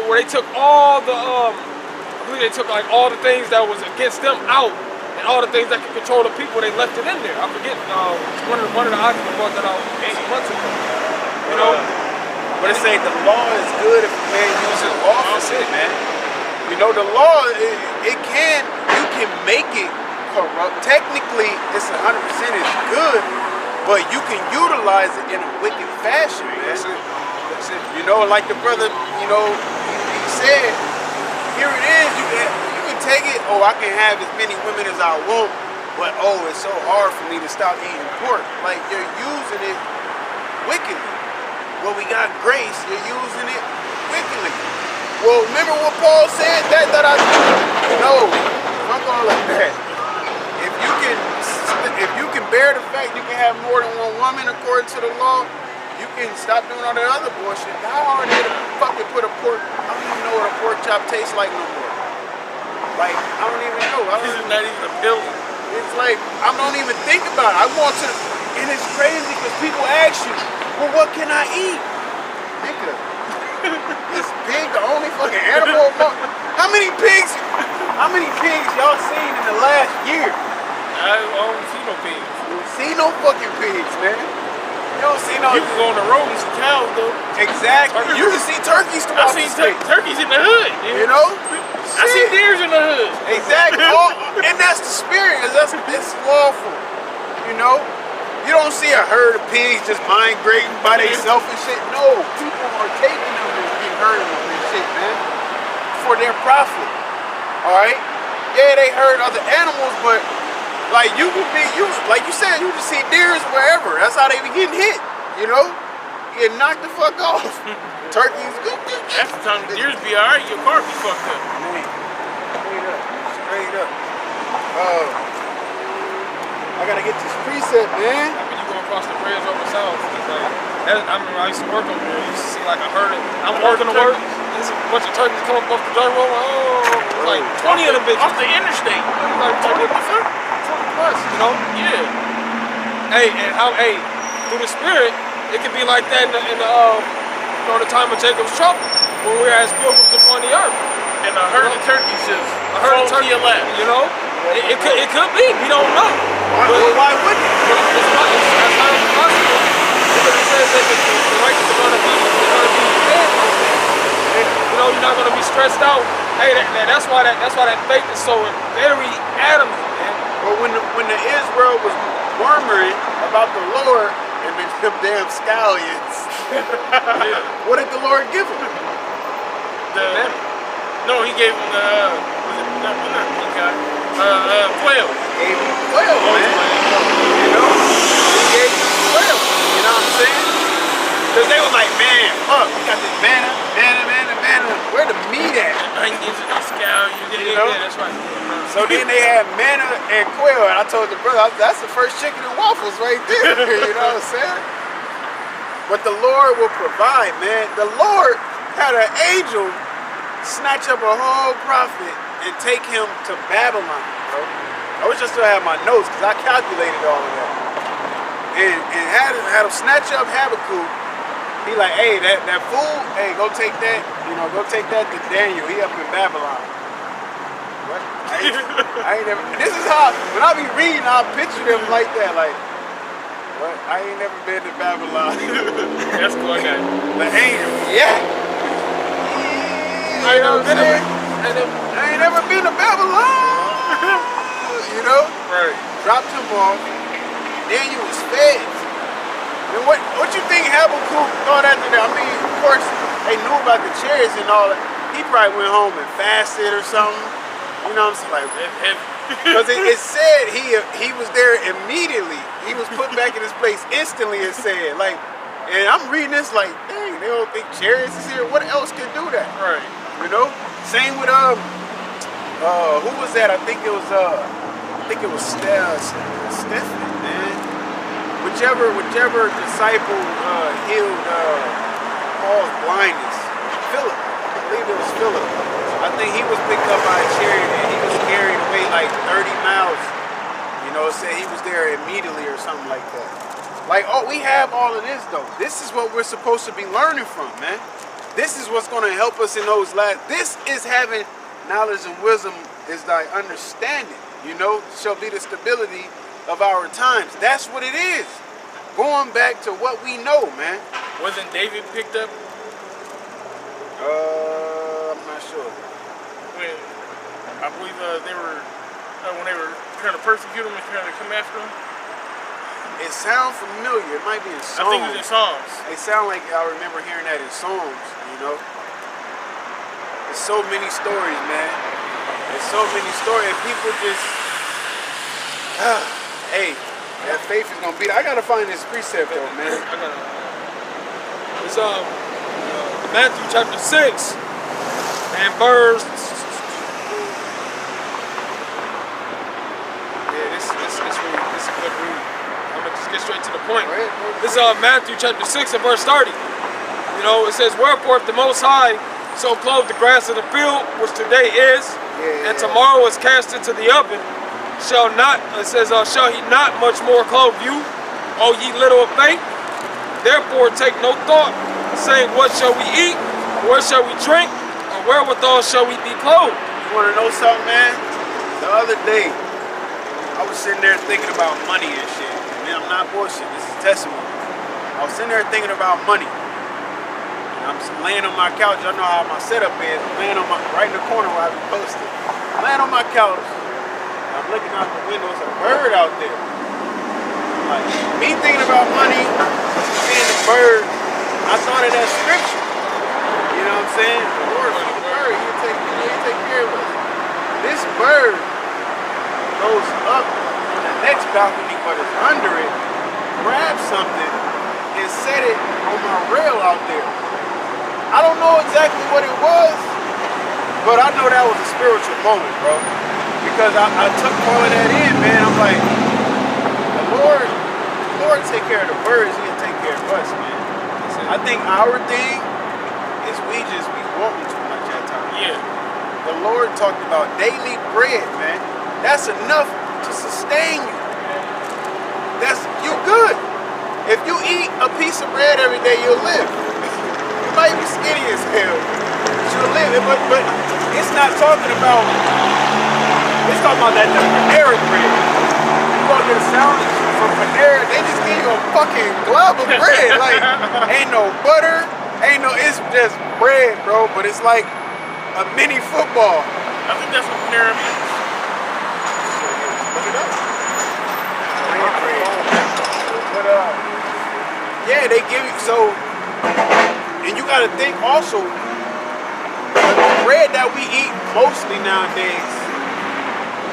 where they took all the I believe they took like all the things that was against them out, and all the things that could control the people, they left it in there. I forget one of the arguments brought that out 8 months ago. You know, but it say the law is good if a man uses office, man. You know, the law you can make it corrupt. Technically, it's 100% is good, but you can utilize it in a wicked fashion, man. That's it. You know, like the brother, you know, he said, here it is, you can take it, oh, I can have as many women as I want, but oh, it's so hard for me to stop eating pork. Like, you're using it wickedly. Well, we got grace, you're using it wickedly. Well, remember what Paul said? That I do. No, I'm going like that. If you can bear the fact you can have more than one woman according to the law, you can stop doing all that other bullshit. How hard is it to fucking put a pork? I don't even know what a pork chop tastes like no more. Like, I don't even know. This is not even appealing. It's like, I don't even think about it. I want to, and it's crazy because people ask you, well, what can I eat? Nigga, is pig the only fucking animal? How many pigs y'all seen in the last year? I don't see no pigs. You don't see no fucking pigs, man. You don't see no. You can go on the road and see cows, though. Exactly. You can see turkeys throughout the state. Turkeys in the hood. You know? I see deers in the hood. Exactly. And that's the spirit. It's lawful. You know? You don't see a herd of pigs just migrating by themselves and shit. No. People are taking them and herding them and shit, man. For their profit. Alright? Yeah, they herd other animals, but like like you said, you just see deers wherever. That's how they be getting hit. You know? Get knocked the fuck off. Turkeys. That's the time the deers be alright, your car be fucked up. Straight up. I gotta get this preset, man. I mean, you go across the bridge over south. I remember I used to work over there. You used to see like a herd of, I'm working to work. There's a bunch of turkeys come up off the dirt road. Oh, like 20 of them bitches. Off the interstate. Like 20 plus, you know? Yeah. Hey, and through the spirit, it can be like that in the time of Jacob's trouble, when we were as pilgrims upon the earth. And a herd of turkeys just fall to your lap. You know? It could be. We don't know. Why wouldn't it? It's not impossible. Because it says that the righteous are going to be fed. You know, you're not going to be stressed out. Hey, that's why that faith is so very adamant, man. But when the Israel was murmuring about the Lord and them damn scallions, what did the Lord give them? No, he gave them quail. He gave them quail, man. You know? He gave them quail. You know what I'm saying? Because they were like, man, fuck, we got this manna. Where the meat at? Onions and scallions. You know? Yeah, that's right. So then they had manna and quail, and I told the brother, that's the first chicken and waffles right there. You know what I'm saying? But the Lord will provide, man. The Lord had an angel snatch up a whole prophet and take him to Babylon, bro. I wish I still had my notes because I calculated all of that. And had him snatch up Habakkuk. He like, hey, that fool, hey, go take that, go take that to Daniel. He up in Babylon. What? I ain't never, this is how, when I be reading, I'll picture them like that, like, what? I ain't never been to Babylon. That's cool, I got it. The angel, yeah. I ain't never been to Babylon. You know? Right. Dropped him off. Daniel was fed. And what you think Habakkuk thought after that? I mean, of course, they knew about the chariots and all that. He probably went home and fasted or something. You know what I'm saying? Like, because it said he was there immediately. He was put back in his place instantly, it said. Like, and I'm reading this like, dang, they don't think chariots is here. What else can do that? Right. You know? Same with who was that? I think it was Stephen, man. Whichever disciple healed Paul's blindness. Philip. I believe it was Philip. I think he was picked up by a chariot and he was carried away like 30 miles. You know, it said he was there immediately or something like that. Like, oh, we have all of this though. This is what we're supposed to be learning from, man. This is what's going to help us in those last. This is having knowledge and wisdom is thy understanding. You know, shall be the stability of our times. That's what it is. Going back to what we know, man. Wasn't David picked up? I'm not sure. When I believe they were when they were trying to persecute him and trying to come after him. It sounds familiar. It might be in Psalms. I think it's in Psalms. It sounds like I remember hearing that in Psalms. You know, there's so many stories, man. There's so many stories. And people just, hey, that faith is gonna be. I gotta find this precept though, man. It's Matthew chapter 6 and verse. Yeah, this is a good read. I'm gonna just get straight to the point. Go ahead. This is Matthew chapter 6 and verse 30. You know, it says, "Wherefore if the Most High so clothe the grass of the field, which today is, and tomorrow is cast into the oven, shall he not much more clothe you, O ye little of faith? Therefore take no thought, saying, what shall we eat, or what shall we drink, or wherewithal shall we be clothed?" You wanna know something, man? The other day, I was sitting there thinking about money and shit. Man, I'm not bullshit. This is testimony. I was sitting there thinking about money. I'm laying on my couch. I know how my setup is. I'm laying on right in the corner where I be posted. I'm laying on my couch. I'm looking out the window. There's a bird out there. Like, me thinking about money, seeing the bird, I thought of that scripture. You know what I'm saying? The Lord feed the bird. He'll take care of us. This bird goes up on the next balcony, but it's under it, grabs something, and set it on my rail out there. I don't know exactly what it was, but I know that was a spiritual moment, bro. Because I took all of that in, man. I'm like, the Lord take care of the birds, he'll take care of us, man. I think our thing is we just be wanting too much at times. Yeah. The Lord talked about daily bread, man. That's enough to sustain you. You good. If you eat a piece of bread every day, you'll live. You might be skinny as hell, but you'll live. But it's not talking about. It's talking about that Panera bread. You go get a sandwich from Panera, they just give you a fucking glob of bread. Like, ain't no butter, it's just bread, bro. But it's like a mini football. I think that's what Panera means. Look it up. But yeah, they give you so, and you gotta think also, the bread that we eat mostly nowadays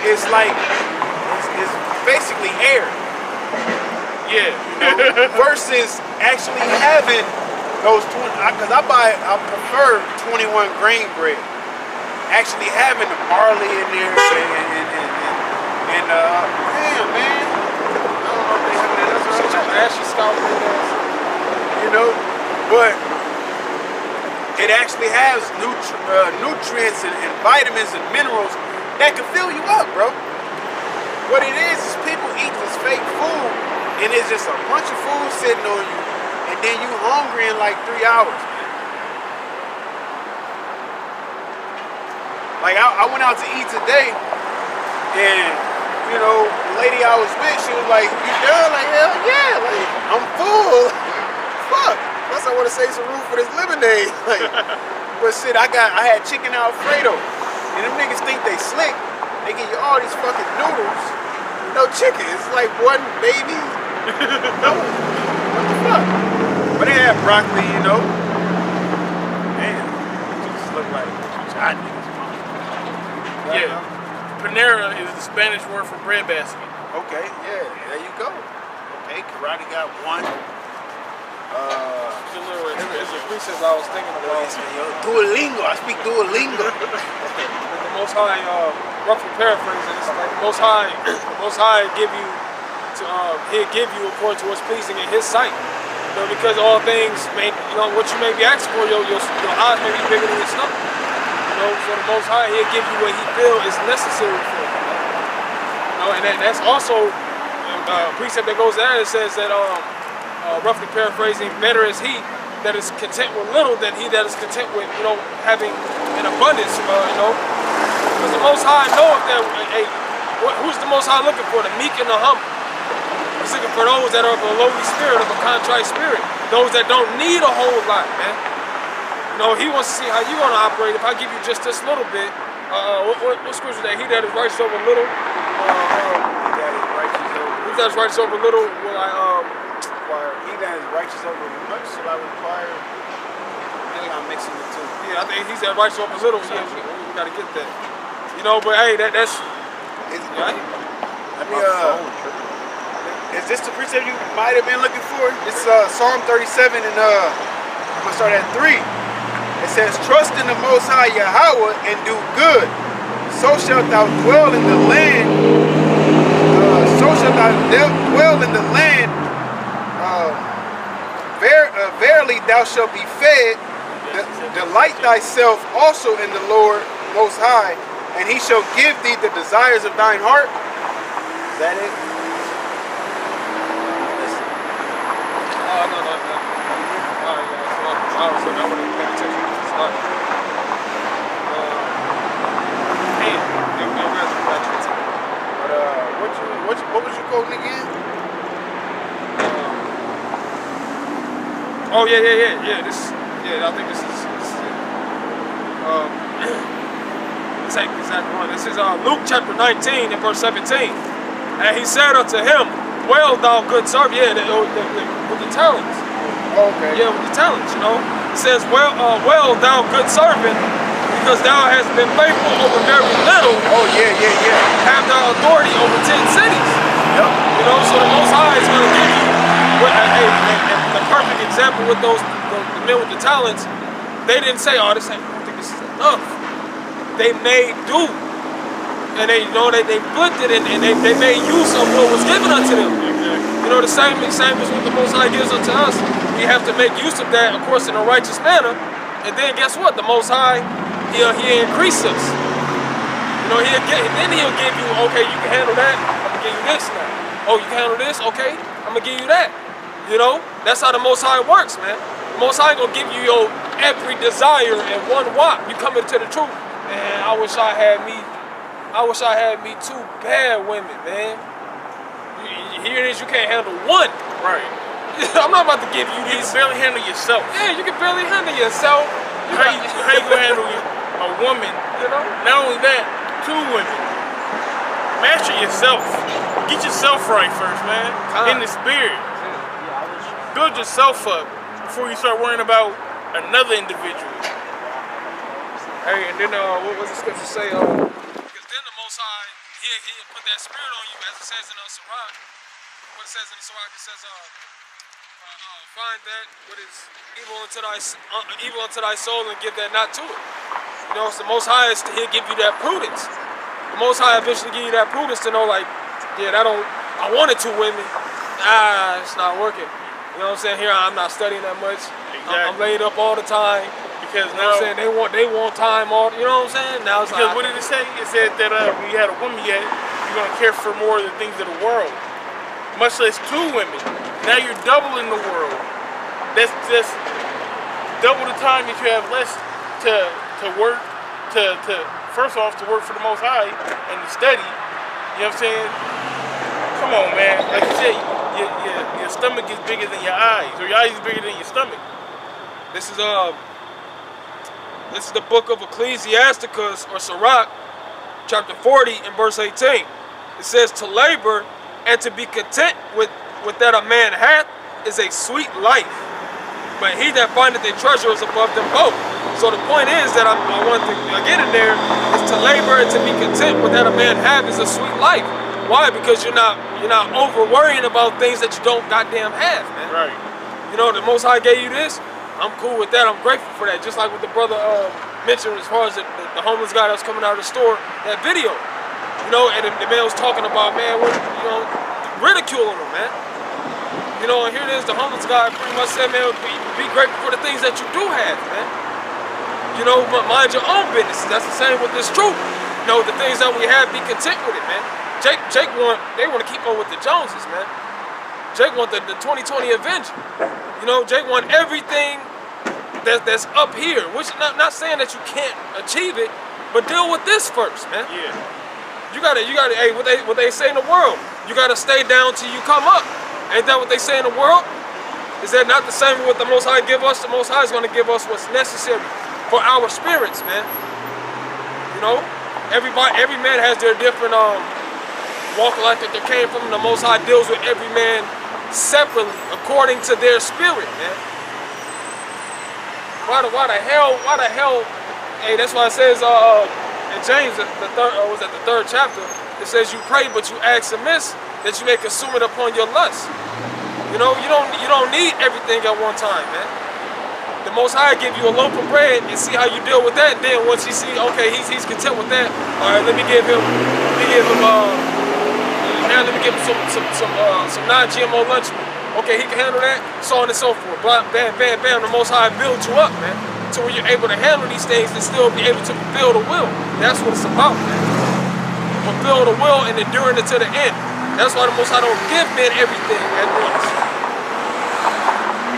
is like, it's basically air. Yeah. You know, versus actually having those 20, because I prefer 21 grain bread. Actually having the barley in there and damn, man. I don't know if they have that other such an ashy scalp, you know, but it actually has nutrients and vitamins and minerals that can fill you up, bro. What it is people eat this fake food and it's just a bunch of food sitting on you and then you hungry in like 3 hours, man. Like I went out to eat today and you know, the lady I was with, she was like, "You done?" Like, hell yeah, like, I'm full. Fuck. Plus I want to say some room for this lemonade. Like, but shit, I had chicken Alfredo. And them niggas think they slick. They give you all these fucking noodles. No chicken. It's like one baby. No. What the fuck? But they had broccoli, you know. Damn. It just look like hot niggas. Yeah. Panera is the Spanish word for bread basket. Okay, yeah, there you go. Okay, karate got one. It's a precept I was thinking about. Duolingo, I speak Duolingo. The Most High, roughly paraphrasing, it's like the Most High he'll give you according to what's pleasing in His sight. You know, because all things what you may be asking for, your eyes may be bigger than your stomach. You know, so the Most High, he'll give you what he feels is necessary for you. You know, and that's also a precept that goes there. It says that, roughly paraphrasing, better is he that is content with little than he that is content with, you know, having an abundance, you know. Because the Most High knoweth that, hey, who's the Most High looking for? The meek and the humble. He's looking for those that are of a lowly spirit, of a contrite spirit. Those that don't need a whole lot, man. You know, he wants to see how you want to operate. If I give you just this little bit, what scripture that he that is righteous over little, he that is righteous over little, will I require. He that is righteous over much shall I require. I think I'm mixing the two. Yeah, I think he's that righteous over little. Yeah, we gotta get that. You know, but hey, that's. Right? Is this the precept you might have been looking for? It's Psalm 37, and I'm gonna start at 3. It says, "Trust in the Most High Yahawah and do good. So shalt thou dwell in the land. Verily thou shalt be fed. Delight thyself also in the Lord Most High, and he shall give thee the desires of thine heart." Is that it? No. I wasn't paying attention. What was you quoting again? Oh yeah. I think this is let's take the exact one. This is Luke chapter 19 and verse 17. And he said unto him, "Well, thou good servant." Yeah, with the talents. Okay. Yeah, with the talents, you know. It says, well, thou good servant, because thou hast been faithful over very little. Oh, yeah. Have thou authority over 10 cities. Yep. You know, so the Most High is going to give you the perfect example with the men with the talents. They didn't say, "Oh, I don't think this is enough." They made do. And they flipped it, and they made use of what was given unto them. You know, the same as what the Most High gives unto us. We have to make use of that, of course, in a righteous manner. And then guess what? The Most High, He'll increase us. You know, then He'll give you, okay, you can handle that, I'm gonna give you this now. Oh, you can handle this, okay, I'm gonna give you that. You know, that's how the Most High works, man. The Most High gonna give you your every desire in one whop. You come into the truth. Man, I wish I had me 2 bad women, man. Here it is, you can't handle one. Right. I'm not about to give you these. You can barely handle yourself. Yeah, you can barely handle yourself. How you gonna handle a woman? You know? Not only that, 2 women. Master yourself. Get yourself right first, man. In the spirit. Build yourself up before you start worrying about another individual. Hey, and then what was the scripture say? Because then the Most High, he'll put that spirit on you, as it says in Sirach. What it says in Sirach, it says, find that what is evil unto thy soul, and give that not to it. You know, it's the Most High, He'll give you that prudence. The Most High eventually give you that prudence to know, like, yeah, I wanted 2 women. It's not working. You know what I'm saying? Here I'm not studying that much. Exactly. I'm laid up all the time. Because you know what I'm saying, they want time all, you know what I'm saying? Now it's because like, what did it say? It said that when you had a woman yet, you're gonna care for more of the things of the world. Much less 2 women. Now you're doubling the world. That's just double the time that you have less to work, to first off to work for the Most High and to study. You know what I'm saying? Come on, man. Like you said, your stomach is bigger than your eyes, or your eyes is bigger than your stomach. This is the book of Ecclesiasticus, or Sirach, chapter 40 and verse 18. It says, "To labor and to be content with that a man hath is a sweet life, but he that findeth a treasure is above them both." So the point is that I want to get in there is to labor and to be content with that a man have is a sweet life. Why? Because you're not over worrying about things that you don't goddamn have, man. Right. You know, the Most High gave you this. I'm cool with that. I'm grateful for that. Just like what the brother mentioned as far as the homeless guy that was coming out of the store, that video. You know, and the man was talking about, man, ridiculing him, man. You know, and here it is, the homeless guy pretty much said, man, be grateful for the things that you do have, man. You know, but mind your own business. That's the same with this truth. You know, the things that we have, be content with it, man. Jake want to keep up with the Joneses, man. Jake want the 2020 Avenger. You know, Jake want everything that's up here. Which not saying that you can't achieve it, but deal with this first, man. Yeah. You gotta. Hey, what they say in the world, you gotta stay down till you come up. Ain't that what they say in the world? Is that not the same with what the Most High give us? The Most High is gonna give us what's necessary for our spirits, man. You know, every man has their different walk of life that they came from. The Most High deals with every man separately according to their spirit, man. Why the hell? Hey, that's why it says in James, the third chapter, it says you pray but you ask amiss that you may consume it upon your lust. You know, you don't need everything at one time, man. The Most High give you a loaf of bread and see how you deal with that. Then once you see, okay, he's content with that. All right, let me give him some non-GMO lunch. Okay, he can handle that. So on and so forth. Bam, bam, bam, bam. The Most High builds you up, man, to where you're able to handle these things and still be able to fulfill the will. That's what it's about, man. Fulfill the will and enduring it to the end. That's why the Most High don't give men everything at once.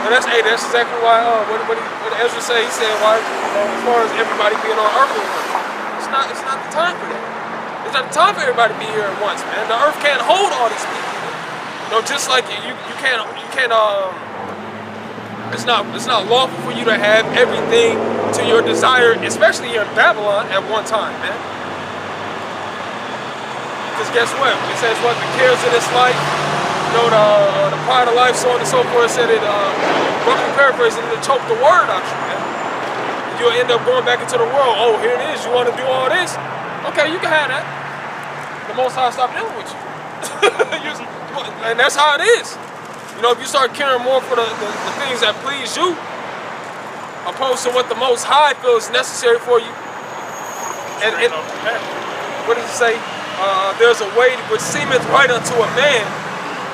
And that's exactly why what Ezra said. He said, why as far as everybody being on earth, it's not the time for that. It's not the time for everybody to be here at once, man. The earth can't hold all these people. You know, just like you can't it's not lawful for you to have everything to your desire, especially here in Babylon at one time, man. Because guess what? It says what the cares of this life, you know, the pride of life, so on and so forth. It said it, roughly paraphrasing, to choke the word out you, man. You'll end up going back into the world. Oh, here it is. You want to do all this? Okay, you can have that. The Most High stop dealing with you. And that's how it is. You know, if you start caring more for the things that please you, opposed to what the Most High feels necessary for you. And what does it say? There's a way which seemeth right unto a man,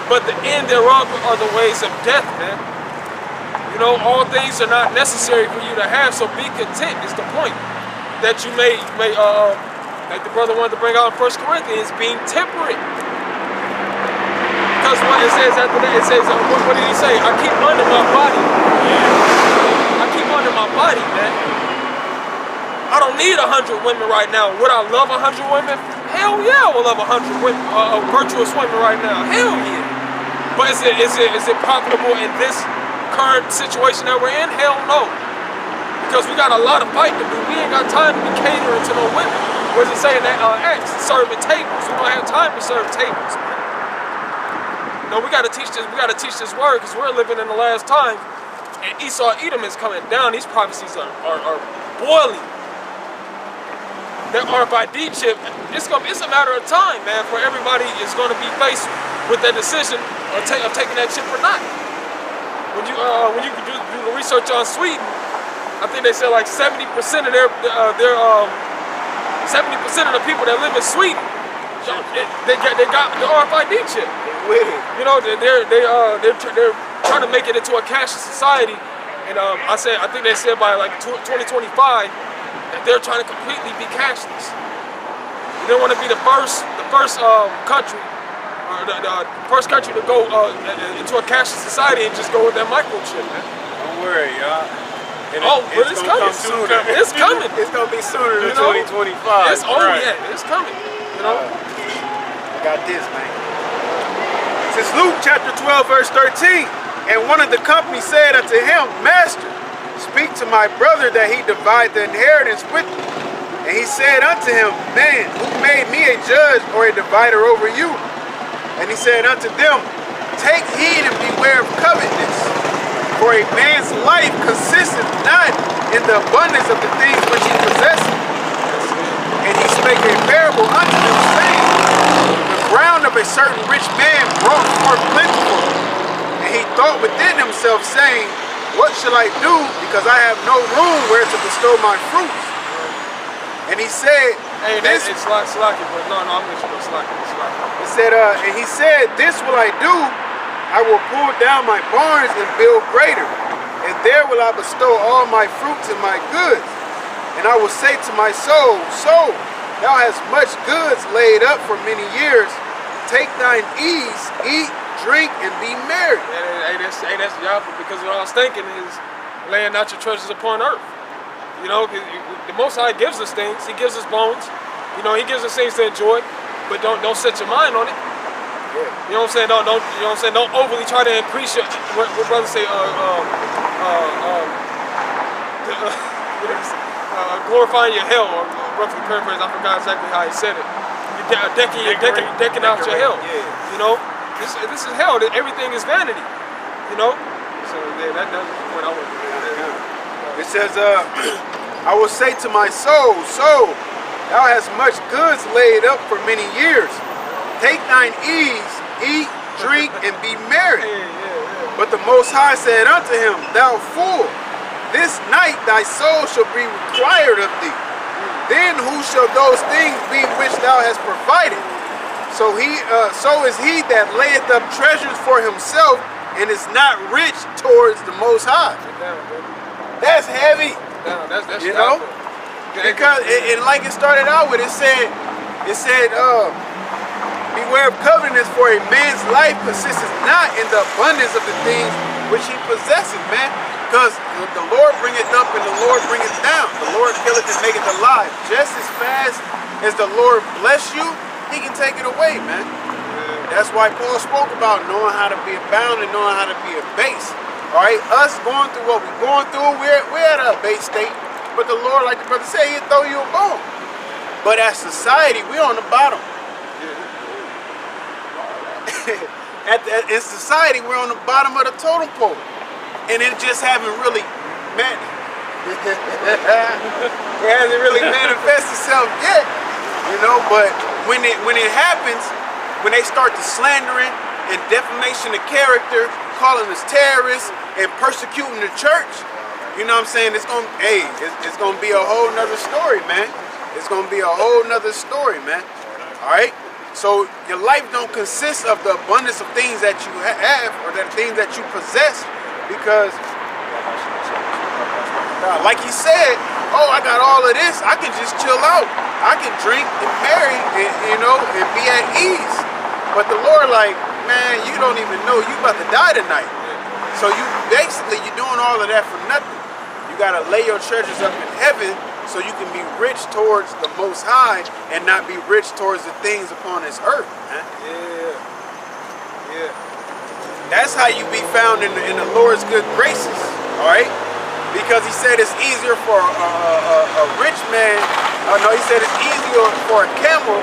but the end thereof are the ways of death, man. You know, all things are not necessary for you to have, so be content is the point. That you may like the brother wanted to bring out in 1 Corinthians, being temperate. Because what it says after that, it says, what did he say? I keep under my body. I keep under my body, man. I don't need 100 women right now. Would I love 100 women? Hell yeah, I would love 100 women, virtuous women right now. Hell yeah. But is it profitable in this current situation that we're in? Hell no. Because we got a lot of fight to do. We ain't got time to be catering to no women. What does it say in that Acts? Serving tables. We don't have time to serve tables, man. No, we gotta teach this. We gotta teach this word because we're living in the last time, and Esau Edom is coming down. These prophecies are boiling. That RFID chip, it's a matter of time, man, for everybody is going to be faced with that decision of taking that chip or not. When you do the research on Sweden, I think they said like 70% of 70% of the people that live in Sweden, they got the RFID chip. You know, they're trying to make it into a cashless society, and I think they said by like 2025 that they're trying to completely be cashless. They want to be the first country, or the first country to go into a cashless society and just go with that microchip, man. Don't worry, y'all. But it's coming. It's coming. It's gonna be sooner than 2025. Yeah, it's coming. You know. I got this, man. It says Luke chapter 12, verse 13. And one of the company said unto him, Master, speak to my brother that he divide the inheritance with me. And he said unto him, Man, who made me a judge or a divider over you? And he said unto them, Take heed and beware of covetousness. For a man's life consisteth not in the abundance of the things which he possesseth. And he spake a parable unto them, saying, The ground of a certain rich man brought forth plentiful. And he thought within himself, saying, What shall I do, because I have no room where to bestow my fruits? And he said, Hey, it's slacky, but no, I'm with you, it's slacky. It said, and he said, This will I do, I will pull down my barns and build greater, and there will I bestow all my fruits and my goods. And I will say to my soul, Soul, thou hast much goods laid up for many years. Take thine ease, eat, drink, and be merry. Hey, that's Yahawah, because what I was thinking is, laying out your treasures upon earth. You know, the Most High gives us things. He gives us bones. You know, He gives us things to enjoy, but don't set your mind on it. You know what I'm saying? Don't you know what I'm saying? Don't overly try to increase your what brothers say glorifying your hell, or roughly paraphrase. I forgot exactly how he said it. You're decking out your hell. Yeah. You know, this is hell. Everything is vanity. You know. So yeah, that's what I want to do. It says, I will say to my soul, thou hast much goods laid up for many years. Take thine ease, eat, drink, and be merry. But the Most High said unto him, thou fool, this night thy soul shall be required of thee. Then who shall those things be which thou hast provided? So is he that layeth up treasures for himself and is not rich towards the Most High. That's heavy. That's you know? Because it like it started out with, it said, beware of covetousness, for a man's life consists not in the abundance of the things which he possesses, man. Because the Lord bringeth up and the Lord bringeth down. The Lord killeth and maketh alive. Just as fast as the Lord bless you, He can take it away, man. That's why Paul spoke about knowing how to be abound and knowing how to be abased. All right, us going through what we're going through, we're at a base state. But the Lord, like the brother said, He'll throw you a bone. But as society, we're on the bottom. In society, we're on the bottom of the totem pole. And it just haven't really it hasn't really manifested itself yet. You know, but when it happens, when they start to slandering and defamation of character, calling us terrorists and persecuting the church, you know what I'm saying? It's gonna be a whole nother story, man. It's gonna be a whole nother story, man. All right. So your life don't consist of the abundance of things that you have or the things that you possess, because, like he said, oh, I got all of this. I can just chill out. I can drink and marry, and, you know, and be at ease. But the Lord, like, man, you don't even know you about to die tonight. So you're doing all of that for nothing. You gotta lay your treasures up in heaven so you can be rich towards the Most High and not be rich towards the things upon this earth, man. Yeah. That's how you be found in the Lord's good graces, all right? Because He said it's easier for a rich man. No, He said it's easier for a camel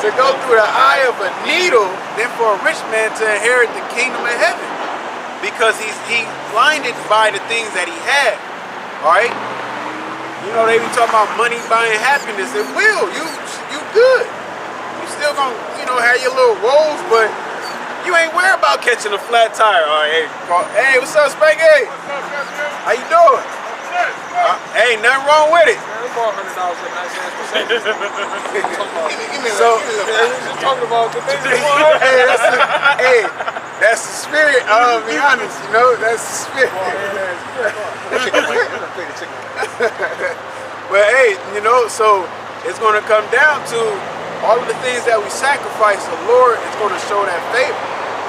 to go through the eye of a needle than for a rich man to inherit the kingdom of heaven. Because he's blinded by the things that he had, all right? You know, they be talking about money buying happiness. It will. You good. You still gonna, you know, have your little woes, but you ain't worried about catching a flat tire. All right, hey, what's up, Spanky? How you doing? Hey, nothing wrong with it. Man, $100 a nice ass percentage. So, we're talking about the things you want. That's the spirit. I'll be honest, you know, that's the spirit. But hey, you know, so it's going to come down to all of the things that we sacrifice. The Lord is going to show that favor.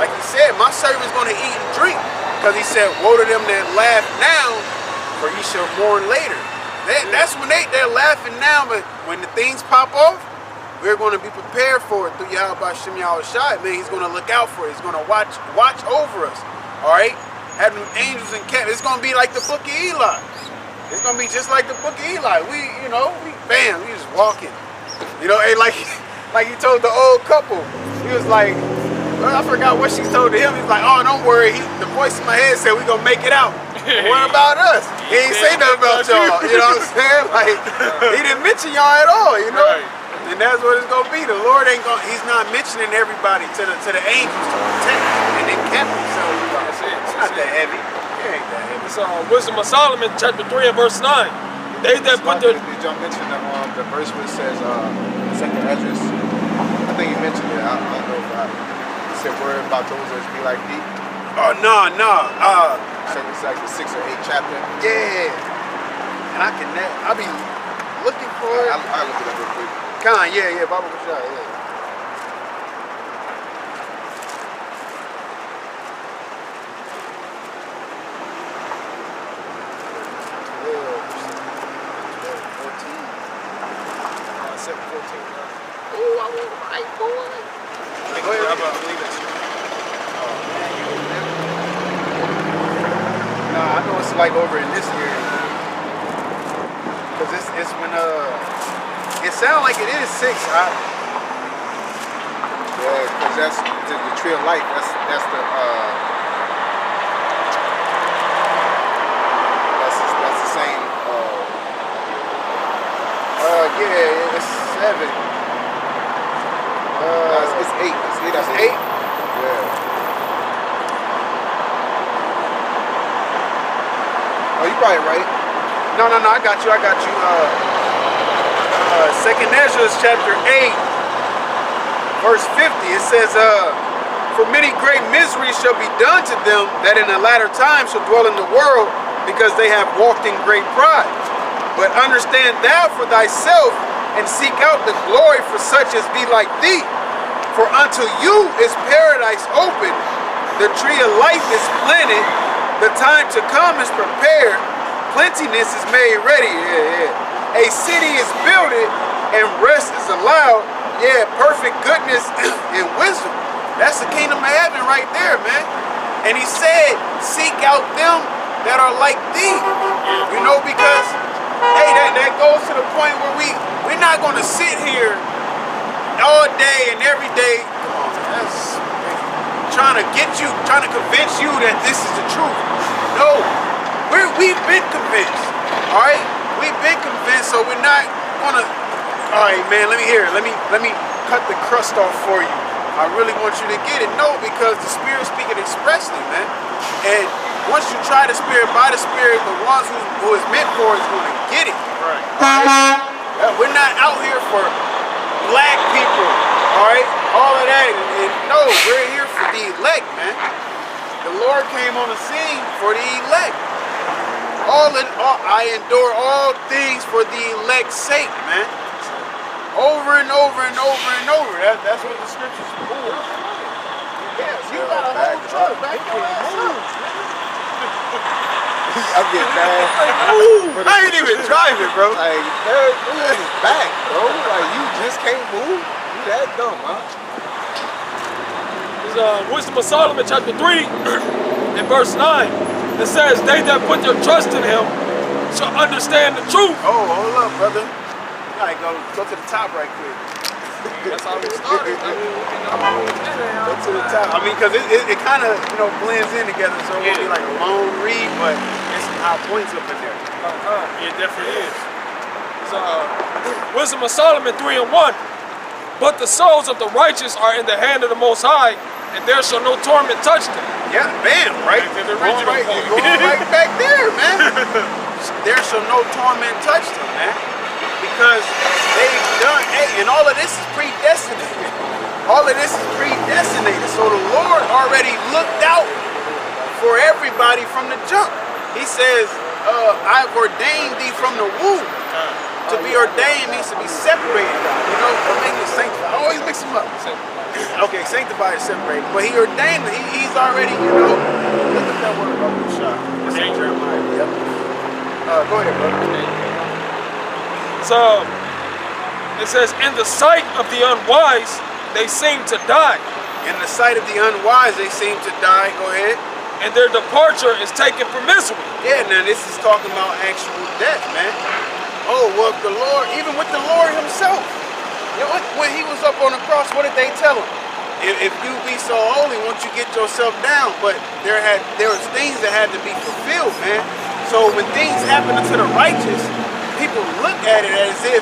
Like He said, my servant's going to eat and drink, because He said, woe to them that laugh now, for ye shall mourn later. That's when they're laughing now, but when the things pop off, we're going to be prepared for it through Yahawashi. Man, He's going to look out for it. He's going to watch over us. All right? Having angels and camp. It's going to be like the book of Eli. It's going to be just like the book of Eli. We just walking. You know, hey, like he told the old couple. He was like, I forgot what she told to him. He's like, oh, don't worry. The voice in my head said we're going to make it out. What about us? He ain't say nothing about y'all. You know what I'm saying? Like, He didn't mention y'all at all, you know? Right. And that's what it's gonna be. The Lord He's not mentioning everybody to the angels to protect and then kept themselves. That's it. It's not that heavy. It ain't that heavy. It's Wisdom of Solomon, chapter 3 and verse 9. They that put their... Did y'all mention the verse where it says, second Esdras? I think you mentioned it. I don't know if you said word about those that be like thee. Oh, no. So it's like the 6 or 8 chapter. Yeah. And I'll be looking for it. I'll look it up real quick. Yeah, Bible Bashar, yeah. 7:14. Ooh, I was right, boy. Go ahead. I believe that's true. Nah, I know it's like over in this area. Cause it's when it sounds like it is 6. Yeah, cause that's the tree of life. That's the same. Yeah, it's 7. It's 8. That's 8. Yeah. Oh, you probably right. No, I got you. 2nd Ezra chapter 8, verse 50. It says, "For many great miseries shall be done to them that in the latter time shall dwell in the world, because they have walked in great pride. But understand thou for thyself, and seek out the glory for such as be like thee. For unto you is paradise open, the tree of life is planted, the time to come is prepared, plentiness is made ready." A city is builded, and rest is allowed. Yeah, perfect goodness and wisdom. That's the kingdom of heaven right there, man. And he said, seek out them that are like thee. You know, because, hey, that goes to the point where we're not going to sit here all day and every day. Come on, that's trying to convince you that this is the truth. No, we've been convinced, all right? We've been convinced, so we're not gonna. All right, man. Let me hear it. Let me cut the crust off for you. I really want you to get it. No, because the Spirit speaking expressly, man. And once you try the Spirit by the Spirit, the ones who is meant for is going to get it. Right. All right? We're not out here for black people. All right. All of that. And no, we're here for the elect, man. The Lord came on the scene for the elect. I endure all things for the elect's sake, man. Over and over and over and over. That's what the scriptures are. Yes, you got a whole truck back your ass up. I'm getting mad. I ain't even driving, bro. Like, move back, bro. Like, you just can't move. You that dumb, huh? It's Wisdom of Solomon, chapter 3, and verse 9. It says, they that put their trust in him shall understand the truth. Oh, hold up, brother. You gotta go to the top right quick. That's how we started. Go to the top. I mean, because it kind of, blends in together, so it won't be like a long read, but it's some high points up in there. It definitely is. It's Wisdom of Solomon 3 and 1. But the souls of the righteous are in the hand of the Most High, and there shall no torment touch them. Yeah, bam, right? You're going right back there, man. There shall no torment touch them, man. Because they've done, and all of this is predestinated. All of this is predestinated. So the Lord already looked out for everybody from the jump. He says, I've ordained thee from the womb. To be ordained means to be separated. Sanctified. I always mix them up. Okay, sanctified is separated. But he ordained, he's already, look at that word about the shot. It's in Jeremiah. Yep. Go ahead, brother. So, it says, in the sight of the unwise, they seem to die. In the sight of the unwise, they seem to die. Go ahead. And their departure is taken for misery. Yeah, now this is talking about actual death, man. Oh, well, the Lord, even with the Lord himself, when he was up on the cross, what did they tell him? If you be so holy, won't you get yourself down? But there was things that had to be fulfilled, man. So when things happen to the righteous, people look at it as if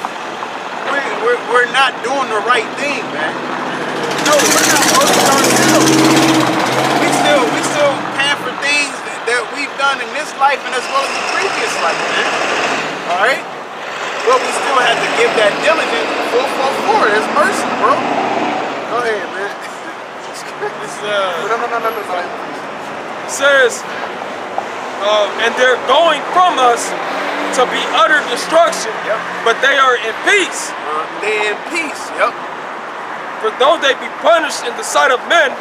we're not doing the right thing, man. No, we're not holding ourselves. We still paying for things that we've done in this life and as well as the previous life, man. All right? But we still have to give that diligence full forward. It's mercy, bro. Go ahead, man. No. It says, and they're going from us to be utter destruction, but they are in peace. They in peace, yep. For though they be punished in the sight of men,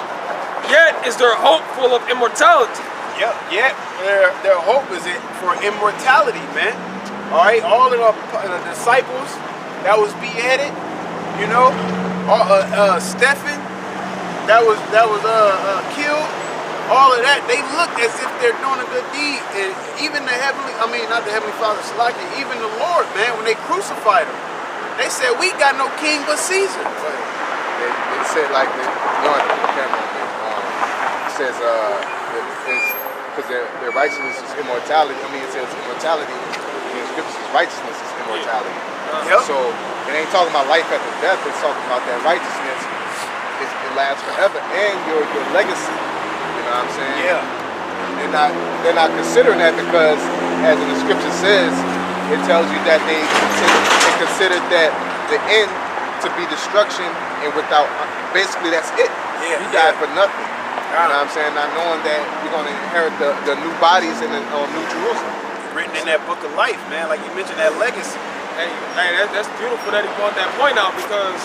yet is their hope full of immortality. Yep. Their hope is for immortality, man. All right, all of the disciples, that was beheaded, you know, Stephen that was killed. All of that, they look as if they're doing a good deed. And even the heavenly, I mean, not the heavenly Father, Salaki, even the Lord, man, when they crucified him, they said, we got no king but Caesar. They said, like, it says, because their righteousness is immortality. I mean, it says immortality. In the scriptures, righteousness is immortality. Yep. So it ain't talking about life after death. It's talking about that righteousness. It lasts forever, and your legacy. You know what I'm saying? Yeah. They're not considering that because, as in the scripture says, it tells you that they considered that the end to be destruction, and without, basically that's it. Yeah. You died for nothing. You know what I'm saying? Not knowing that you're going to inherit the new bodies in the New Jerusalem. Written in that book of life, man. Like you mentioned, that legacy. Hey, that's beautiful that he brought that point out, because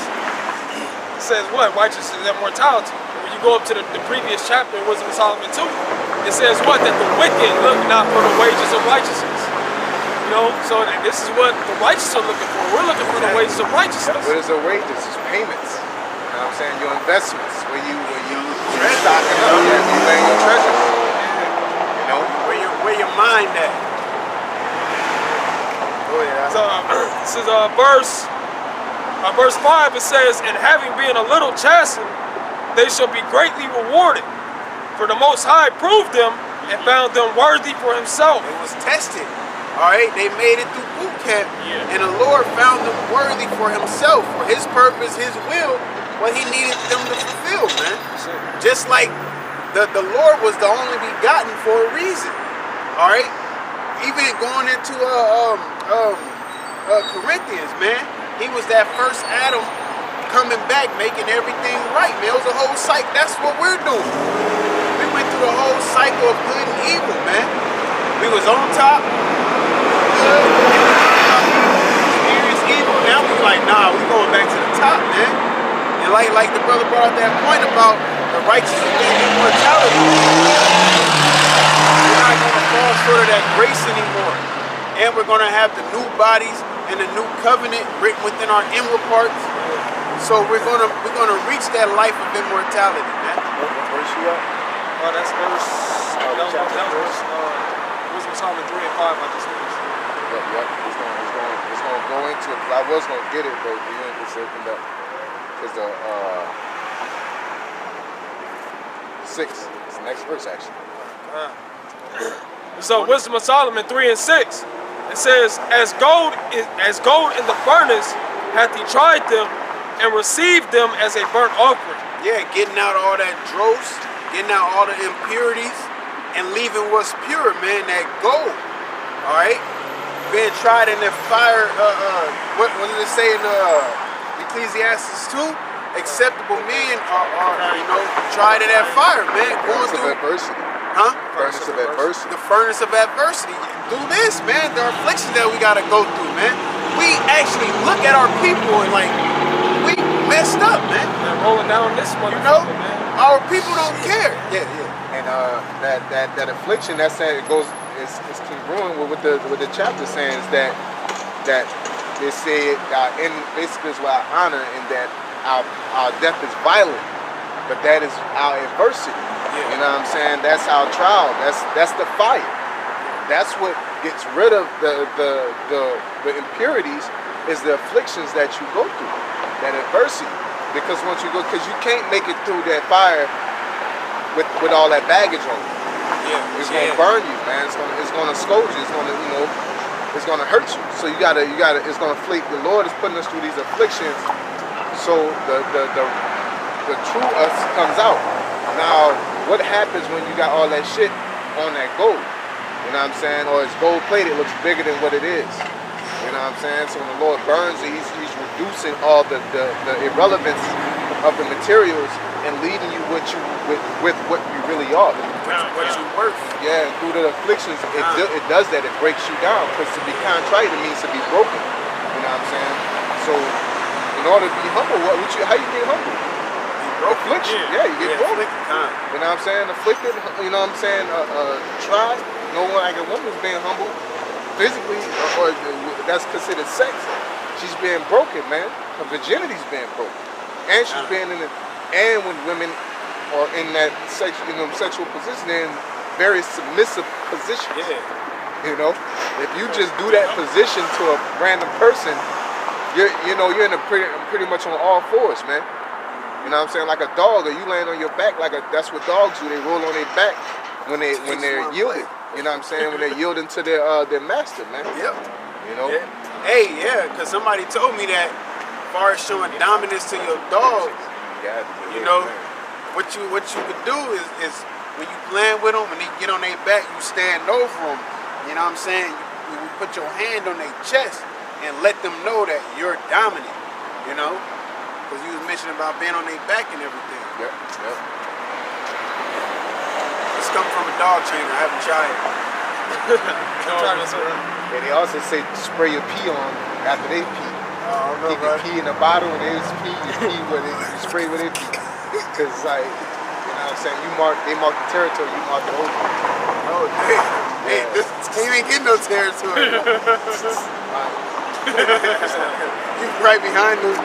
it says what? Righteousness is immortality. When you go up to the previous chapter in Wisdom of Solomon 2, it says what? That the wicked look not for the wages of righteousness. You know, so this is what the righteous are looking for. We're looking for the wages of righteousness. What is the wages? It's payments. You know what I'm saying? Your investments, where you stocking up, you laying your treasure. You know, where your mind at? Oh yeah. So this is verse 5. It says, "And having been a little chastened, they shall be greatly rewarded. For the Most High proved them and found them worthy for Himself." It was tested. All right, they made it through boot camp, and the Lord found them worthy for Himself, for His purpose, His will, what He needed them to fulfill, man. Just like the Lord was the only begotten for a reason. All right, even going into Corinthians, man, He was that first Adam coming back, making everything right, man. It was a whole cycle. That's what we're doing. We went through the whole cycle of good and evil, man. We was on top. Experience evil. Now we like, nah, we going back to the top, man. And like the brother brought up that point about the righteousness and immortality. We're not gonna fall short of that grace anymore. And we're gonna have the new bodies and the new covenant written within our inward parts. So we're gonna reach that life of immortality, man. What verse you at? That's verse. That was Wisdom of Solomon 3 and 5. I just finished. Yep. It's gonna go into it. I was gonna get it, but the end just opened up. Because the 6. It's the next verse actually. So Wisdom of Solomon 3 and 6. It says, as gold in the furnace hath He tried them, and received them as a burnt offering. Yeah, getting out all that dross, getting out all the impurities, and leaving what's pure, man, that gold. All right? Being tried in the fire, what does it say in Ecclesiastes 2? Acceptable men are tried in that fire, man. Going through adversity. Huh? Furnace of adversity. The furnace of adversity. Do this, man. The afflictions that we gotta go through, man. We actually look at our people and like, we messed up, man. And rolling down this one, man. Our people don't care. Yeah. And that affliction, that's that it goes. It's congruent with what the chapter saying is that they say in basically is what I honor, in that our death is violent, but that is our adversity. Yeah. You know what I'm saying? That's our trial. That's the fire. That's what gets rid of the impurities, is the afflictions that you go through, that adversity. Because once you because you can't make it through that fire with all that baggage on you. Yeah. It's gonna burn you, man. It's gonna scold you. It's gonna it's gonna hurt you. So you gotta it's gonna afflict. The Lord is putting us through these afflictions, so the true us comes out. Now, what happens when you got all that shit on that gold? You know what I'm saying? Or it's gold plated, it looks bigger than what it is. You know what I'm saying? So when the Lord burns it, he's reducing all the irrelevance of the materials and leaving you with what you really are. What you worth. Yeah, and through the afflictions, it does that. It breaks you down. Because to be contrite, it means to be broken. You know what I'm saying? So in order to be humble, how you get humble? Affliction. Yeah, you get broken. You know what I'm saying? Afflicted. You know what I'm saying? Tried. No one, like a woman's being humble physically, or that's considered sex. she's being broken, man. Her virginity's being broken, and she's being in it. And when women are in that sexual position, they're in very submissive positions. Yeah. You know, if you just do that position to a random person, you're in a pretty much on all fours, man. You know what I'm saying? Like a dog, or you laying on your back, that's what dogs do. They roll on their back when they're yielding. You know what I'm saying? When they're yielding to their master, man. Yep. You know. Yeah. Hey, yeah, because somebody told me that, as far as showing dominance to your dog, you know, what you could do is when you playing with them, when they get on their back, you stand over them. You know what I'm saying? You put your hand on their chest and let them know that you're dominant. You know, because you was mentioning about being on their back and everything. Yep. Yep. It's come from a dog trainer. I haven't tried it. And they also say spray your pee on after they pee. Oh, Keep your pee in the bottle when they pee. You pee with it. You spray with it. Because like, you know what I'm saying? They mark the territory. You mark the whole thing. Oh, damn. Hey, you ain't getting no territory. You right behind them.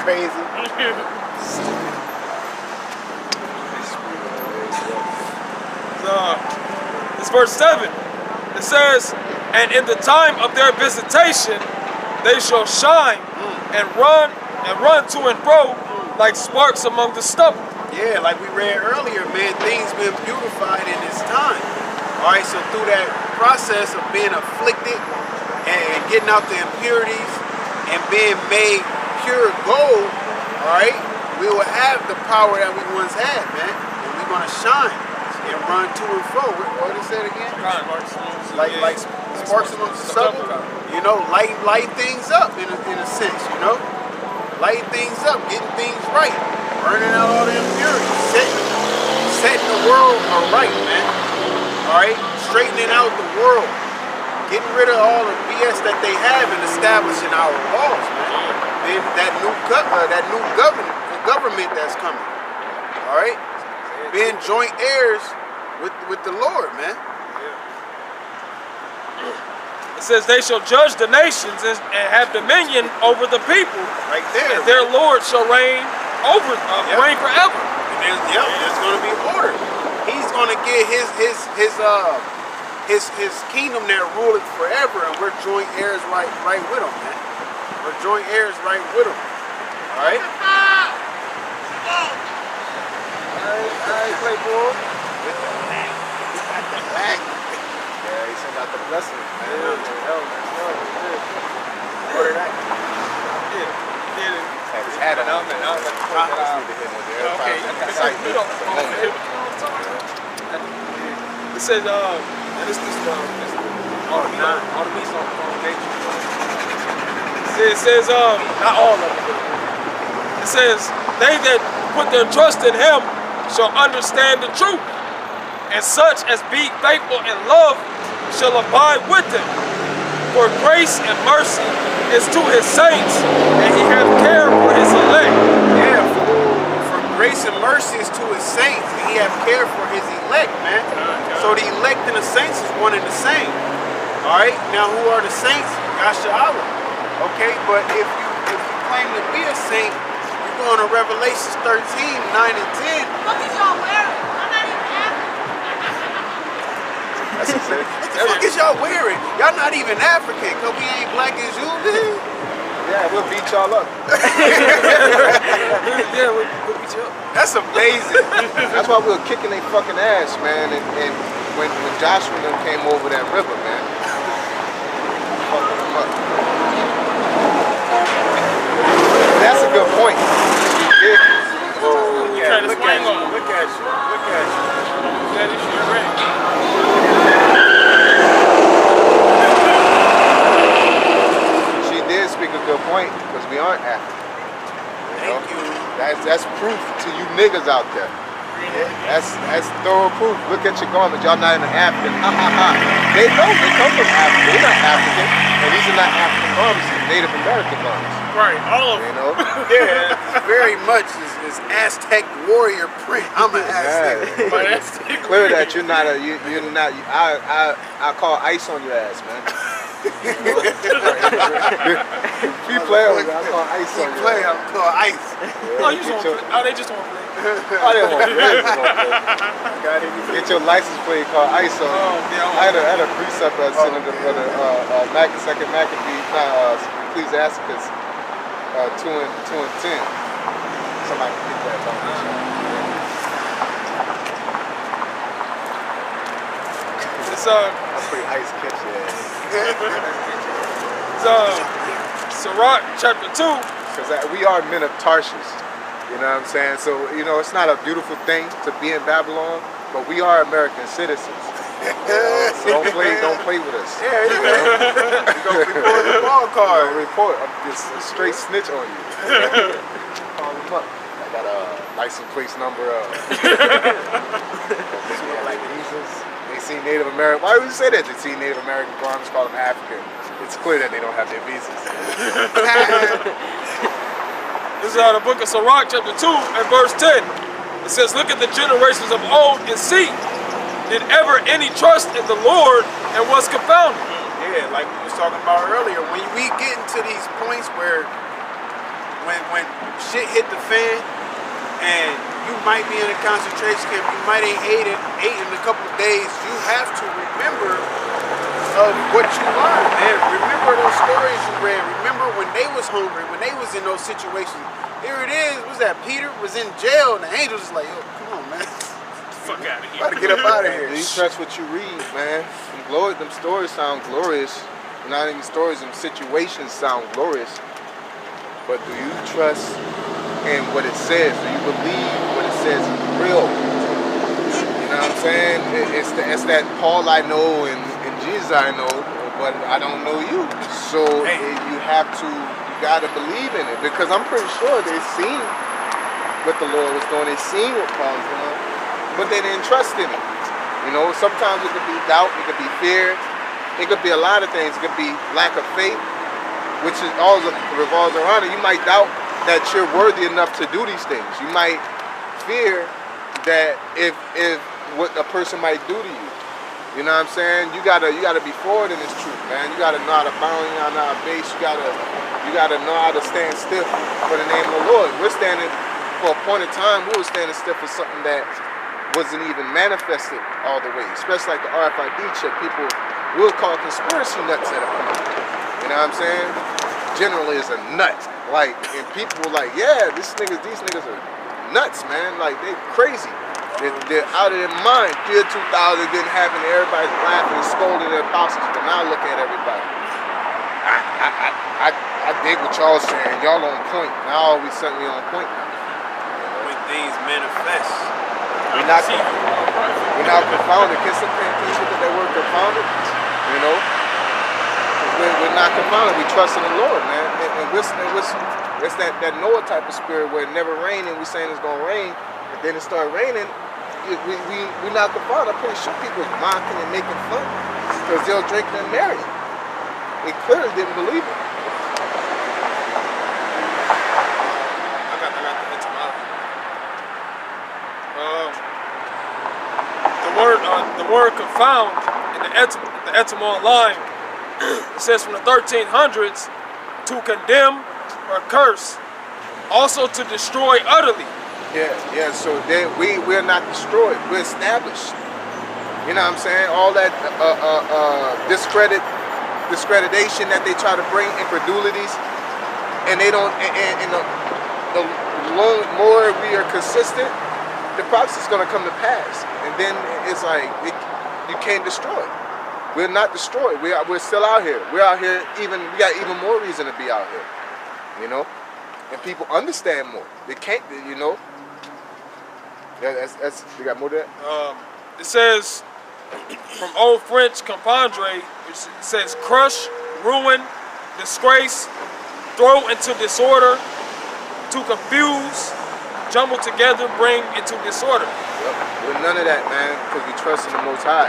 Crazy. It's verse 7. It says, and in the time of their visitation, they shall shine and run to and fro like sparks among the stubble. Yeah, like we read earlier, man, things been beautified in this time. All right, so through that process of being afflicted and getting out the impurities and being made pure gold, all right, we will have the power that we once had, man. And we're going to shine and run to and fro. What did it say again? Like sparks among the stubble. You know, light things up in a sense, you know? Light things up, getting things right. Burning out all the impurities. Setting the world right, man. Alright? Straightening out the world. Getting rid of all the BS that they have and establishing our laws, man. Then that new government that's coming. Alright? Being joint heirs with the Lord, man. It says they shall judge the nations and have dominion over the people. Right there. And their Lord shall reign over reign forever. There's going to be order. He's going to get his kingdom there ruling forever, and we're joint heirs right with him, man. We're joint heirs right with him. All right. All right, play ball. With the back. Yeah, he sent out the blessing. Order that. Had his hat on. Okay. It says, it says, not all of them. It says, they that put their trust in him shall understand the truth, and such as be faithful in love shall abide with him. For grace and mercy is to his saints, and he hath care for his elect. Yeah, for grace and mercy is to his saints, and he hath care for his elect, man. So the elect and the saints is one and the same. Alright, now who are the saints? Yahawah. Okay, but if you claim to be a saint, you go on to Revelations 13, 9 and 10. What is y'all wearing? I'm not even What the fuck is y'all wearing? Y'all not even African, cause we ain't black as you, man. Yeah, we'll beat y'all up. Yeah, we'll beat you up. That's amazing. That's why we were kicking their fucking ass, man. And when Joshua and them came over that river, man, fucking them up. That's a good point. Yeah. Look at you. That is your rank. She did speak a good point because we aren't African. Thank you. That's proof to you niggas out there. That's thorough proof. Look at your garments. Y'all not even African. Ha ha ha. They know they come from Africa. They're not African. And these are not African garments. These are Native American garments. Right, all of them. You know? Yeah, very much is Aztec warrior print. I'm an Aztec. Clear that you're not a you're not. I call ice on your ass, man. He playing with me. I'm calling ice on you. He play, I'm calling ice. Oh, you just want to play. Oh, they just want to play. I didn't want to play. Get your license plate called ice on. Oh, yeah. I had a precept I sent to brother Second Maccabees, Ecclesiasticus 2 and 10. Somebody can get that on this. It's That's pretty ice catch, Sirach chapter 2. Because we are men of Tarshish. You know what I'm saying? So, you know, it's not a beautiful thing to be in Babylon, but we are American citizens. So don't play with us. Yeah, you gonna report the ball card. Report. I'm just a straight snitch on you. Call them up. I got a license plate number. Like visas. They see Native American. Why would you say that? They see Native American farmers call them African. It's clear that they don't have their visas. This is out of the book of Sirach chapter 2 and verse 10. It says, look at the generations of old and see, did ever any trust in the Lord and was confounded? Yeah, like we was talking about earlier, when we get into these points where when shit hit the fan and you might be in a concentration camp, you might ain't ate in a couple of days, you have to remember of what you learned, man. Remember those stories you read. Remember when they was hungry, when they was in those situations. Here it is, what's that? Peter was in jail and the angels was like, yo, come on, man. Fuck out of here. Gotta get up out of here. Do you trust what you read, man? Them stories sound glorious. Not even stories, them situations sound glorious. But do you trust in what it says? Do you believe what it says is real? You know what I'm saying? It's that Paul I know and Jesus I know, but I don't know you. So you gotta believe in it, because I'm pretty sure they seen what the Lord was doing. They seen what Paul was doing, but they didn't trust in it. You know, sometimes it could be doubt, it could be fear, it could be a lot of things. It could be lack of faith, which is always revolves around it. You might doubt that you're worthy enough to do these things. You might fear that if what a person might do to you. You know what I'm saying? You gotta be forward in this truth, man. You gotta know how to bound, you gotta know how to base, you gotta know how to stand stiff for the name of the Lord. We're standing for a point of time, we were standing stiff for something that wasn't even manifested all the way. Especially like the RFID chip, people will call conspiracy nuts at a point. You know what I'm saying? Generally is a nut. Like, and people were like, yeah, these niggas are nuts, man. Like, they crazy. They're out of their mind. Year 2000 didn't happen. Everybody's laughing and scolding their apostles. But now look at everybody. I dig what y'all saying. Y'all on point. Now we suddenly on point now. When things manifest. We're not confounded. Can you look at that word confounded? You know? We're not confounded. We trust in the Lord, man. And it's that Noah type of spirit where it never rained and we saying it's going to rain. And then it started raining. We're not confounded. I'm pretty sure people are mocking and making fun because they'll drink and marry. They clearly didn't believe it. I got the etymology. The word confound in the etymology line, it says from the 1300s to condemn or curse, also to destroy utterly. Yeah, so we're not destroyed, we're established. You know what I'm saying? All that discreditation that they try to bring, incredulities, and they don't, and the more we are consistent, the process is going to come to pass. And then it's like, you can't destroy it. We're not destroyed, we're still out here. We're out here, we got even more reason to be out here, you know? And people understand more. They can't, you know? You got more to that? It says, from Old French, confondre, which says crush, ruin, disgrace, throw into disorder, to confuse, jumble together, bring into disorder. Yep. We're none of that, man, because we trust in the Most High.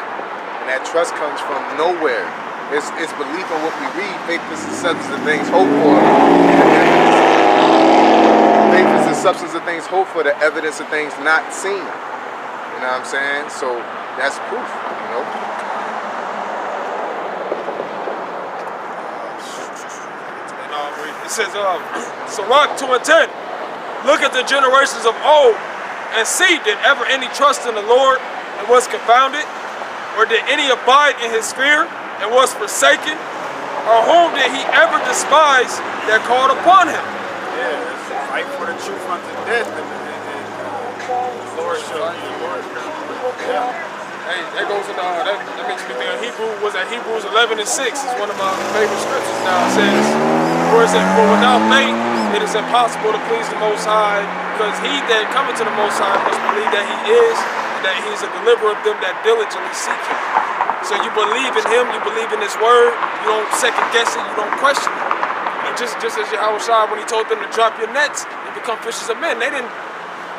And that trust comes from nowhere. It's belief in what we read. Faith is the substance of things hoped for. Faith is the substance of things hoped for, the evidence of things not seen. You know what I'm saying? So that's proof, you know? It says, Sirach 2 and 10. Look at the generations of old and see, did ever any trust in the Lord and was confounded? Or did any abide in his fear and was forsaken? Or whom did he ever despise that called upon him? Yeah, fight for the truth unto death. And Lord shall be Lord. Yeah. Hey, that goes in, that makes me think of Hebrews 11 and 6. It's one of my favorite scriptures now. It says, for without faith, it is impossible to please the Most High, because he that cometh to the Most High must believe that he is, and that he is a deliverer of them that diligently seek him. So you believe in him, you believe in his word, you don't second guess it, you don't question it. And just as Yahawashi, when he told them to drop your nets and become fishers of men, they didn't,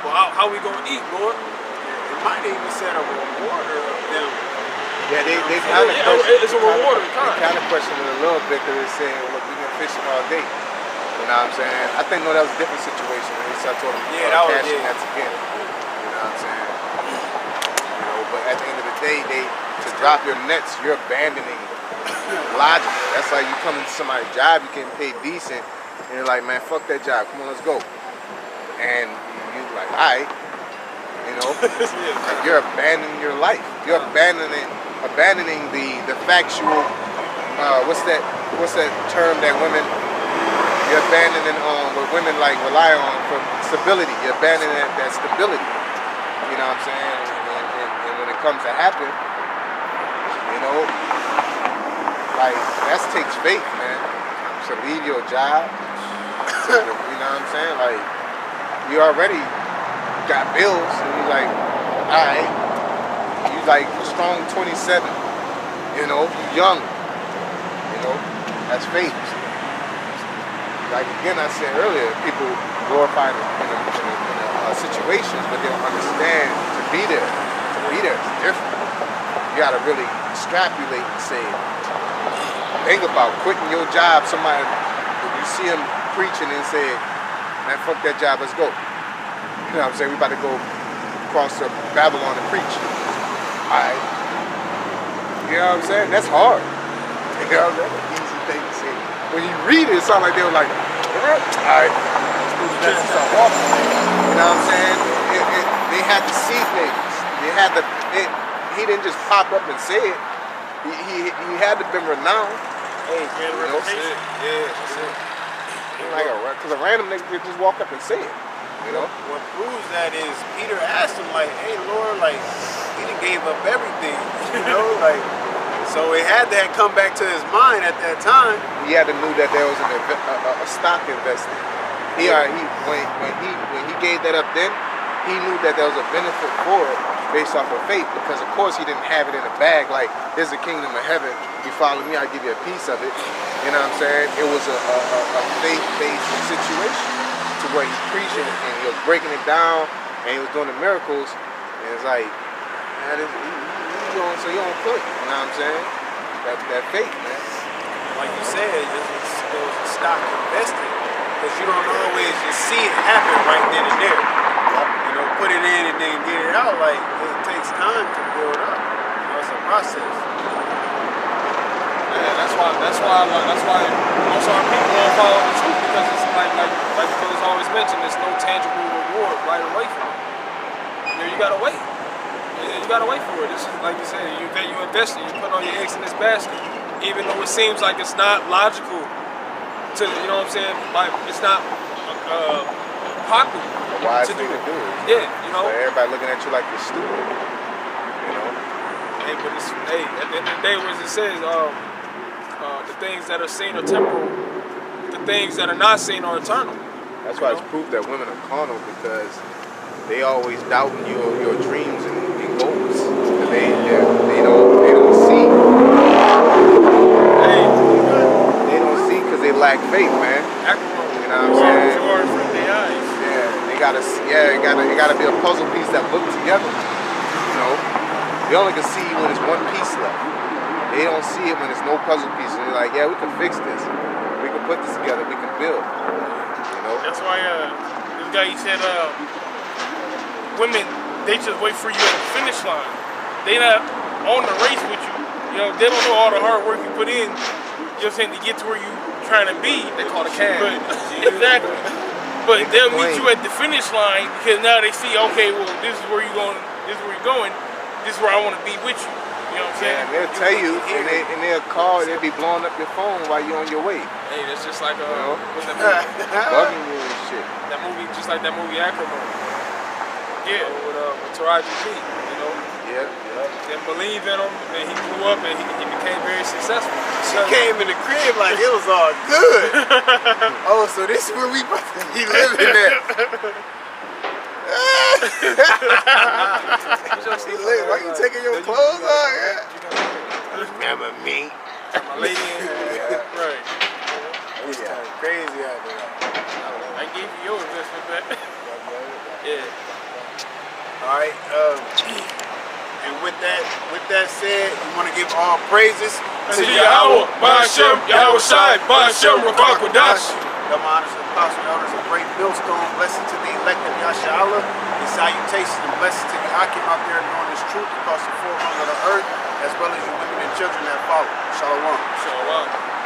well, how we gonna eat, Lord? It might even said a rewarder of them. Yeah, they kind of it's a rewarder. They kind of questioned it a little bit because they said, look, we've been fishing all day. You know what I'm saying? I think, no, that was a different situation. So I told them, cashing nets again. You know what I'm saying? You know, but at the end of the day, to drop your nets, you're abandoning logic. That's like you come into somebody's job, you getting paid decent, and you're like, man, fuck that job. Come on, let's go. And you're like, all right. You know, like you're abandoning your life. You're abandoning the factual. What's that term that women? You're abandoning what women like rely on for stability. You're abandoning that stability. You know what I'm saying? And when it comes to happen, you know, like that takes faith, man. To leave your job. You know what I'm saying? Like you already got bills, and you like, all right, you like strong 27, you know, young, you know, that's faith. Like again, I said earlier, people glorify in situations, but they don't understand to be there. To be there is different. You gotta really extrapolate and say, think about quitting your job. Somebody, if you see him preaching and say, man, fuck that job, let's go. You know what I'm saying? We about to go across to Babylon and preach. Alright. You know what I'm saying? That's hard. You know what I'm saying? That's an easy thing to say. When you read it, it sounds like they were like, alright, let's start walking. You know what I'm saying? They had to see things. He didn't just pop up and say it. He had to be renowned. Hey, man, you know? Yeah, that's it. Because a random nigga could just walk up and say it. You know? What proves that is Peter asked him, like, hey, Lord, like, he done gave up everything, you know? Like, so it had to come back to his mind at that time. He had to know that there was a stock investment. When he gave that up then, he knew that there was a benefit for it based off of faith, because of course he didn't have it in a bag like, here's the kingdom of heaven, you follow me, I'll give you a piece of it. You know what I'm saying? It was a faith-based situation, to where he's preaching and he was breaking it down and he was doing the miracles, and it's like, man, he's going, so you're on point. You know what I'm saying? That faith, man. Like you said, it was a stock investing, because you don't always just see it happen right then and there. You know, put it in and then get it out. Like, it takes time to build up. You know, it's a process. Yeah, that's why most of our people don't follow the truth, because it's like the brothers always mention, there's no tangible reward right away from it. You know, you gotta wait. You gotta wait for it. This is like you said, you invest, you put all your eggs in this basket, even though it seems like it's not logical to, you know what I'm saying? Like, it's not popular. A wise thing to do. Yeah, you know. So everybody looking at you like you're stupid. You know. Hey, but it's, hey, at the end of the day, what it says, the things that are seen are temporal. The things that are not seen are eternal. That's why it's proof that women are carnal, because they always doubting your dreams and goals. They don't see. Hey, they don't see because they lack faith, man. You know what I'm saying? Yeah, it gotta be a puzzle piece that look together. You know, they only can see when there's one piece left. They don't see it when there's no puzzle piece. And they're like, yeah, we can fix this. We can put this together. We can build. You know. That's why this guy, he said, women, they just wait for you at the finish line. They not on the race with you. You know, they don't know all the hard work you put in just to get to where you trying to be. They call it cam. But exactly. But they'll meet you at the finish line because now they see, okay, well, this is where you're going. This is where you're going. This is where I want to be with you. You know what I'm saying? And they'll tell you, and they'll call, they'll be blowing up your phone while you're on your way. Hey, that's just like what's that movie? Bugging you and shit. That movie, just like that movie Acrimony. Yeah. With Taraji P. You know. Yeah. Didn't believe in him, and he grew up and he became very successful. She came in the crib like it was all good. Oh, so this is where we about to be living at. Why you taking your clothes off? Remember me? My lady in here. Right. Yeah, crazy out there. I gave you your investment back. Yeah. All right. And with that said, we want to give all praises To Yahawah, bahasham, Yahawashi, bahasham, qadash. Double honors to the apostle elders of Greatmillstone. Blessings to the elect of Yahawah. And salutations and blessings to the Akim out there knowing this truth across the four corners of the earth, as well as you women and children that follow. Shalom. Shalom.